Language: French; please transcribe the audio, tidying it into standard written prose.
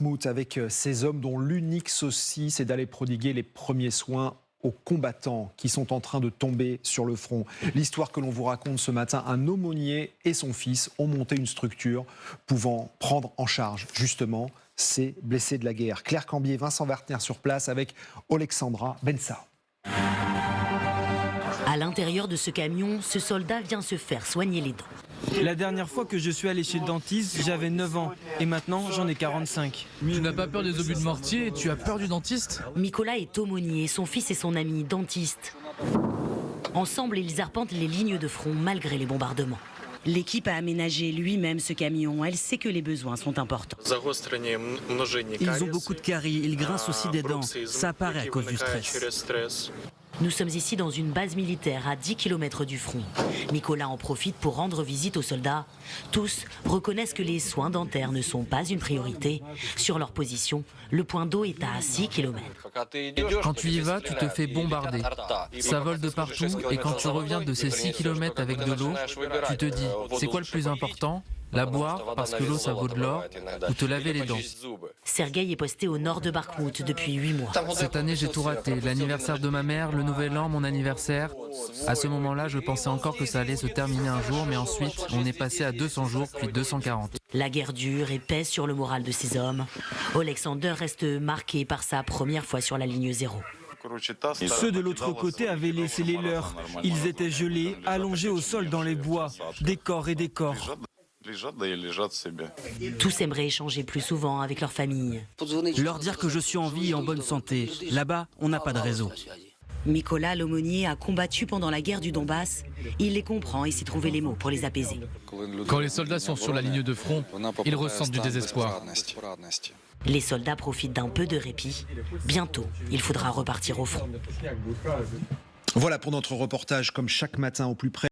Bakhmout avec ces hommes dont l'unique souci, c'est d'aller prodiguer les premiers soins aux combattants qui sont en train de tomber sur le front. L'histoire que l'on vous raconte ce matin, un aumônier et son fils ont monté une structure pouvant prendre en charge justement ces blessés de la guerre. Claire Cambier, Vincent Wartner sur place avec Alexandra Bensa. À l'intérieur de ce camion, ce soldat vient se faire soigner les dents. La dernière fois que je suis allé chez le dentiste, j'avais 9 ans. Et maintenant, j'en ai 45. Tu n'as pas peur des obus de mortier, tu as peur du dentiste? Nicolas est aumônier, son fils et son ami dentiste. Ensemble, ils arpentent les lignes de front malgré les bombardements. L'équipe a aménagé lui-même ce camion. Elle sait que les besoins sont importants. Ils ont beaucoup de caries, ils grincent aussi des dents. Ça apparaît à cause du stress. Nous sommes ici dans une base militaire à 10 km du front. Nicolas en profite pour rendre visite aux soldats. Tous reconnaissent que les soins dentaires ne sont pas une priorité. Sur leur position, le point d'eau est à 6 km. Quand tu y vas, tu te fais bombarder. Ça vole de partout et quand tu reviens de ces 6 km avec de l'eau, tu te dis, c'est quoi le plus important? La boire, parce que l'eau ça vaut de l'or, ou te laver les dents. Sergueï est posté au nord de Bakhmout depuis 8 mois. Cette année j'ai tout raté, l'anniversaire de ma mère, le nouvel an, mon anniversaire. À ce moment-là, je pensais encore que ça allait se terminer un jour, mais ensuite, on est passé à 200 jours, puis 240. La guerre dure et pèse sur le moral de ces hommes. Alexander reste marqué par sa première fois sur la ligne zéro. Ceux de l'autre côté avaient laissé les leurs. Ils étaient gelés, allongés au sol dans les bois, des corps et des corps. Tous aimeraient échanger plus souvent avec leur famille. Leur dire que je suis en vie et en bonne santé. Là-bas, on n'a pas de réseau. Nicolas, l'aumônier, a combattu pendant la guerre du Donbass. Il les comprend et sait trouver les mots pour les apaiser. Quand les soldats sont sur la ligne de front, ils ressentent du désespoir. Les soldats profitent d'un peu de répit. Bientôt, il faudra repartir au front. Voilà pour notre reportage, comme chaque matin au plus près.